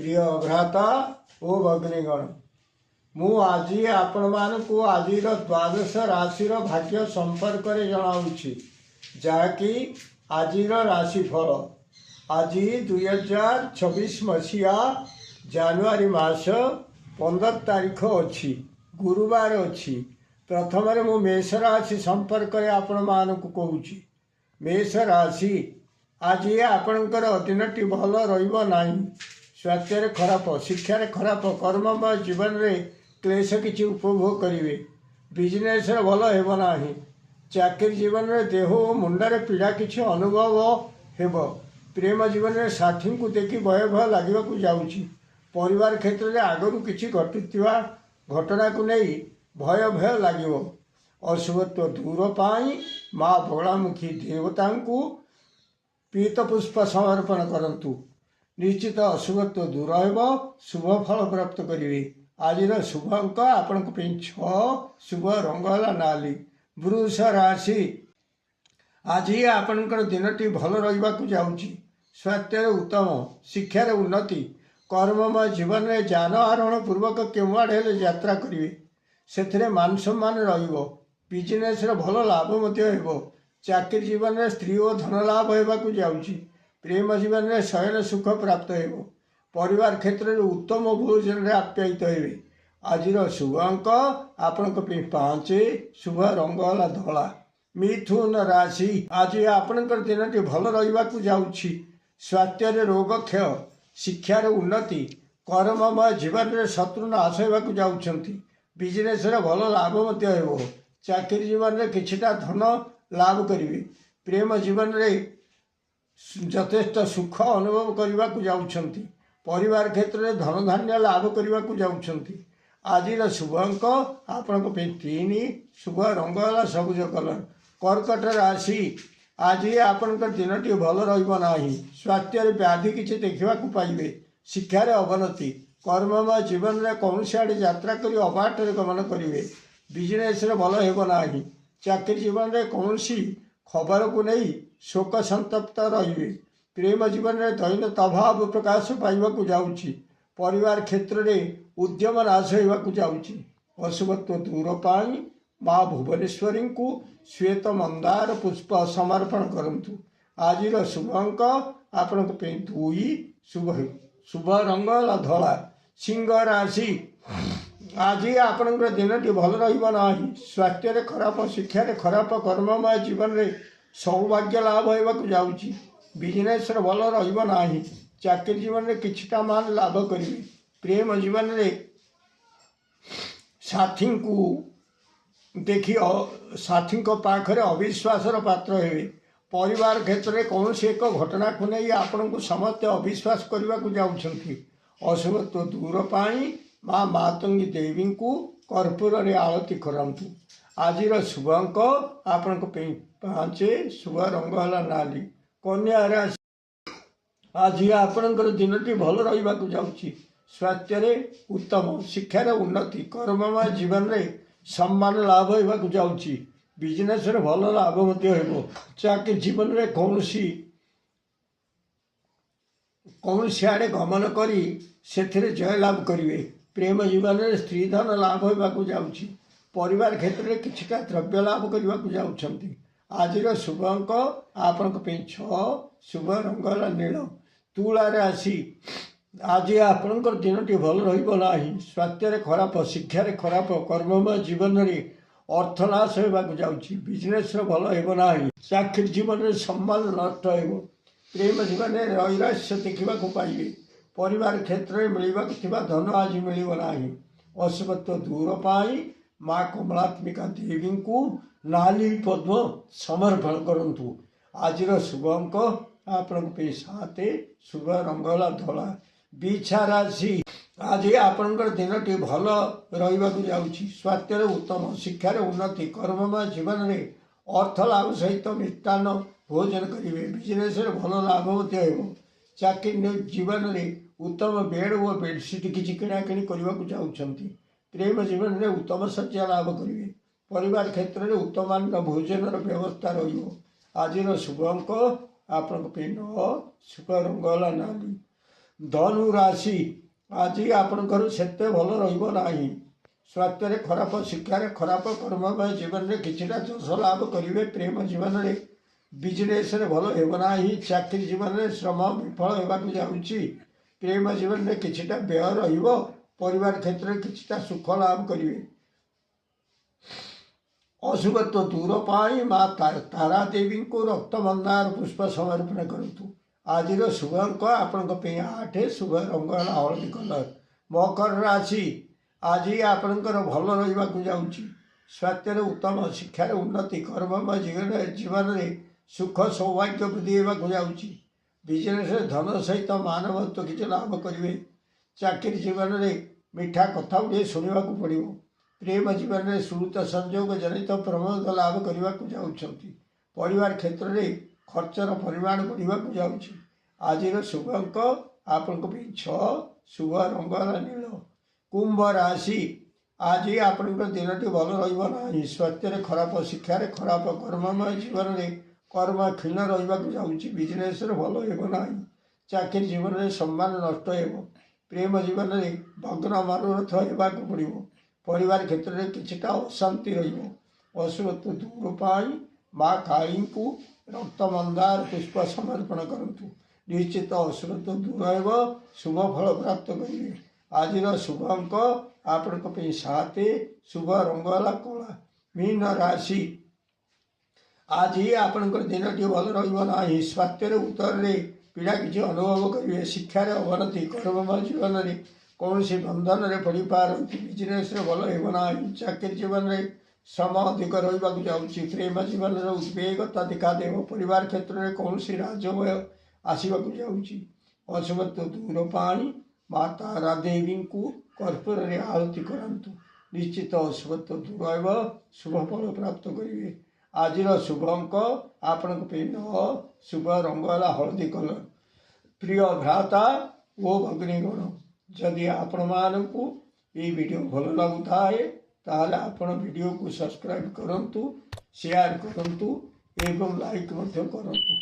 प्रिय भ्राता ओ भगिनीगण मु आज आपण मानक आज द्वादश राशि भाग्य संपर्क में जनाऊँगी जहाँकि आज राशिफल आज 2024 मसीहा जानुआरी मास 15 तारीख अच्छी गुरुवार अच्छी प्रथम मु मेष राशि संपर्क में आपण मानक कहूँ मेष राशि आज आपणकर दिनटी भल रहा स्वास्थ्य खराब शिक्षार खराब कर्ममय जीवन में क्लेश किसी उपभोग करेंगे बिजनेस भल होना चाकरी जीवन में देह और मुंडार पीड़ा किसी अनुभव हो प्रेम जीवन में साथी को देखि भय भय लगे जाऊँगी परिवार क्षेत्र में आगु किसी घटुवा घटना को नहीं भय भय लगे अशुभत्व दूर पाई माँ बगलामुखी देवता को पीत पुष्प समर्पण करंतु निश्चित अशुभत्व दूर हो शुभ फल प्राप्त करेंगे आज शुभ अंक आपण 6 शुभ रंग है नाली वृष राशि आज आपणकर दिनटी भल रहा जाऊँगी स्वास्थ्य उत्तम शिक्षार उन्नति कर्ममय जीवन में जान आरोहण पूर्वक केउआड़े यात्रा करेंगे से मान सम्मान बिजनेस भल लाभ हो चाकरी जीवन में स्त्री और धन लाभ होगा जाऊँगी प्रेम जीवन में शयन सुख प्राप्त हो परिवार क्षेत्र में उत्तम भोजन आप्यायित हे आज शुभ अंक आपण 5 शुभ रंग है धला मिथुन राशि आज आपणकर दिनटी भल रहा जाऊँगी स्वास्थ्य रोग क्षय शिक्षार उन्नति कर्ममय जीवन में शत्रु नाश होगा जाऊँगी बिजनेस भल लाभ हो चाकरी जीवन में किछिटा धन लाभ करेंगे प्रेम जीवन में यथेष्ट सुख अनुभव करने को जाऊँगी परिवार क्षेत्र में धन धान्य लाभ करने को जाऊँगी आज शुभ अंक आपण 3 शुभ रंग है सबुज कलर कर्कट राशि आज आपणकर दिनटी भल रहा स्वास्थ्य व्याधि किसी देखा पाइबे शिक्षार अवनति कर्ममय जीवन में कौन आड़े यात्रा कर अबाटर गमन करेंगे बिजनेस भल होना चाकरी जीवन में कौन खबर को नहीं शोक संतप्त रे प्रेम जीवन में दैन्यत अभाव प्रकाश पाइबा जाऊँगी परिवार क्षेत्र में उद्यम नाश होगा जाऊँगी अशुभत्व दूर पाई माँ भुवनेश्वरी को श्वेत मंदार पुष्प समर्पण करंतु आज शुभ अंक आपण 2 शुभ रंग धला सिंह राशि आज आपणकर दिनटी भल रहा स्वास्थ्य खराब शिक्षार खराब कर्ममय जीवन में सौभाग्य लाभ होगा जाऊँगी बिजनेस भल रहा चाकरी जीवन में किछिटा मान लाभ करेंगे प्रेम जीवन में साथी को देखी साथी पाखरे अविश्वास पात्र हे परिवार क्षेत्र में कौन एक घटना को नहीं आपण को समस्त अविश्वास करने को जाऊँगी अशुभत्व दूर पाई माँ मातंगी देवी को कर्पूर रे आरती करंतु आज शुभ अंक आपण 5 शुभ रंग है नाली कन्या राशि आज आपणकर दिनटी भल रहा जाऊँगी स्वास्थ्य उत्तम शिक्षार उन्नति कर्ममय जीवन में सम्मान लाभ होगा जाऊँगी बिजनेस भल लाभ हो चाकरी जीवन में कौन आड़े गमन करी से जय लाभ करेंगे प्रेम जीवन में स्त्री धन लाभ होगा जाऊँगी परिवार क्षेत्र में किछिटा द्रव्य लाभ करने जाऊँगी आज शुभ अंक आपण 6 शुभ रंग है नील तुला राशि आज आपणकर दिनटी भल रहा स्वास्थ्य खराब शिक्षार खराब कर्ममय जीवन में अर्थनाश होगा जाऊँगी बिजनेस भल होना चाकरी जीवन में सम्मान नष्ट हो प्रेम जीवन में नैराश्य देखा पाइबे परिवार क्षेत्र में मिलवा धन आज मिलना अशुभत्व दूर पाई माँ कमलात्मिका देवी को नाली पद्म समर्पण करंतु आज शुभ अंक आपण 7 शुभ रंग है धला बिछा राशि आज आपणकर दिनटी भल रहा जाऊँगी स्वास्थ्य उत्तम शिक्षार उन्नति कर्ममय जीवन में अर्थ लाभ सहित मिष्टान भोजन करेंगे बिजनेस भल लाभ हो चाकरी जीवन में उत्तम बेड और बेडसीट किसी किणाकिणी करने जाऊँगी प्रेम जीवन में उत्तम शଯ୍ୟା लाभ करेंगे परिवार क्षेत्र में उत्तम भोजन व्यवस्था आज शुभ अंक आपण 9 शुभ रंग है नाली ଧନୁ ରାଶି ଆଜି ଆପଣଙ୍କର ସେତେ ଭଲ ରହିବ ନାହିଁ। ସ୍ୱାସ୍ଥ୍ୟରେ ଖରାପ, ଶିକ୍ଷାରେ ଖରାପ, କର୍ମମୟ ଜୀବନରେ କିଛିଟା ଯଶ ଲାଭ କରିବେ। ପ୍ରେମ ଜୀବନରେ ବିଜନେସରେ ଭଲ ହେବ ନାହିଁ। ଚାକିରି ଜୀବନରେ ଶ୍ରମ ବିଫଳ ହେବାକୁ ଯାଉଛି। ପ୍ରେମ ଜୀବନରେ କିଛିଟା ବ୍ୟୟ ରହିବ। ପରିବାର କ୍ଷେତ୍ରରେ କିଛିଟା ସୁଖ ଲାଭ କରିବେ। ଅଶୁଭତ୍ୱ ଦୂର ପାଇଁ ମା ତାରା ଦେବୀଙ୍କୁ ରକ୍ତ ମନ୍ଦାର ପୁଷ୍ପ ସମର୍ପଣ କରନ୍ତୁ। ଆଜିର ଶୁଭ ଅଙ୍କ ଆପଣଙ୍କ ପାଇଁ 8, ଶୁଭ ରଙ୍ଗ ହେଲା ହଳଦୀ କଲର। ମକର ରାଶି ଆଜି ଆପଣଙ୍କର ଭଲ ରହିବାକୁ ଯାଉଛି। ସ୍ୱାସ୍ଥ୍ୟରେ ଉତ୍ତମ, ଶିକ୍ଷାରେ ଉନ୍ନତି, କର୍ମମୟ ଜୀବନରେ ସୁଖ ସୌଭାଗ୍ୟ ବୃଦ୍ଧି ହେବାକୁ ଯାଉଛି। ବିଜନେସରେ ଧନ ସହିତ ମାନବତ୍ୱ କିଛି ଲାଭ କରିବେ। ଚାକିରି ଜୀବନରେ ମିଠା କଥା ଗୁଡ଼ିଏ ଶୁଣିବାକୁ ପଡ଼ିବ। ପ୍ରେମ ଜୀବନରେ ସୁହୃତ ସଂଯୋଗ ଜନିତ ପ୍ରମୋଦ ଲାଭ କରିବାକୁ ଯାଉଛନ୍ତି। ପରିବାର କ୍ଷେତ୍ରରେ ଖର୍ଚ୍ଚର ପରିମାଣ ବଢ଼ିବାକୁ ଯାଉଛି। ଆଜିର ଶୁଭ ଅଙ୍କ ଆପଣଙ୍କ ପାଇଁ 6, ଶୁଭ ରଙ୍ଗ ହେଲା ନୀଳ। କୁମ୍ଭ ରାଶି ଆଜି ଆପଣଙ୍କ ଦିନଟି ଭଲ ରହିବ ନାହିଁ। ସ୍ୱାସ୍ଥ୍ୟରେ ଖରାପ, ଶିକ୍ଷାରେ ଖରାପ, କର୍ମମୟ ଜୀବନରେ କର୍ମ କ୍ଷୀଣ ରହିବାକୁ ଯାଉଛି। ବିଜନେସରେ ଭଲ ହେବ ନାହିଁ। ଚାକିରି ଜୀବନରେ ସମ୍ମାନ ନଷ୍ଟ ହେବ। ପ୍ରେମ ଜୀବନରେ ଭଗ୍ନ ମନୋରଥ ହେବାକୁ ପଡ଼ିବ। ପରିବାର କ୍ଷେତ୍ରରେ କିଛିଟା ଅଶାନ୍ତି ରହିବ। ଅଶୁଭତ୍ୱ ଦୂର ପାଇଁ ମା କାଳୀଙ୍କୁ ରକ୍ତ ମନ୍ଦାର ପୁଷ୍ପ ସମର୍ପଣ କରନ୍ତୁ। ନିଶ୍ଚିତ ଅଶୁଭତ୍ୱ ଦୂର ହେବ, ଶୁଭ ଫଳ ପ୍ରାପ୍ତ କରିବେ। ଆଜିର ଶୁଭ ଅଙ୍କ ଆପଣଙ୍କ ପାଇଁ 7, ଶୁଭ ରଙ୍ଗ ହେଲା କଳା। ମୀନ ରାଶି ଆଜି ଆପଣଙ୍କର ଦିନଟି ଭଲ ରହିବ ନାହିଁ। ସ୍ୱାସ୍ଥ୍ୟରେ ଉତ୍ତରରେ ପୀଡ଼ା କିଛି ଅନୁଭବ କରିବେ। ଶିକ୍ଷାରେ ଅବନତି, କର୍ମମୟ ଜୀବନରେ କୌଣସି ବନ୍ଧନରେ ପଡ଼ିପାରନ୍ତି। ବିଜନେସରେ ଭଲ ହେବ ନାହିଁ। ଚାକିରି ଜୀବନରେ ଶ୍ରମ ଅଧିକ ରହିବାକୁ ଯାଉଛି। ପ୍ରେମ ଜୀବନରେ ଉଦ୍ବେଗତା ଦେଖାଦେବ। ପରିବାର କ୍ଷେତ୍ରରେ କୌଣସି ରାଜଭୟ ଆସିବାକୁ ଯାଉଛି। ଅଶୁଭତ୍ୱ ଦୂର ପାଇଁ ମା ତାରା ଦେବୀଙ୍କୁ କର୍ପୂରରେ ଆଳତି କରାନ୍ତୁ। ନିଶ୍ଚିତ ଅଶୁଭତ୍ୱ ଦୂର ହେବ, ଶୁଭ ଫଳ ପ୍ରାପ୍ତ କରିବେ। ଆଜିର ଶୁଭ ଅଙ୍କ ଆପଣଙ୍କ ପାଇଁ 9, ଶୁଭ ରଙ୍ଗ ହେଲା ହଳଦୀ କଲର। ପ୍ରିୟ ଭ୍ରାତା ଓ ଭଗ୍ନୀଗଣ, ଯଦି ଆପଣମାନଙ୍କୁ ଏହି ଭିଡ଼ିଓ ଭଲ ଲାଗୁଥାଏ ତାହେଲେ ଆପଣ ଭିଡ଼ିଓକୁ ସବସ୍କ୍ରାଇବ୍ କରନ୍ତୁ, ସେୟାର କରନ୍ତୁ ଏବଂ ଲାଇକ୍ ମଧ୍ୟ କରନ୍ତୁ।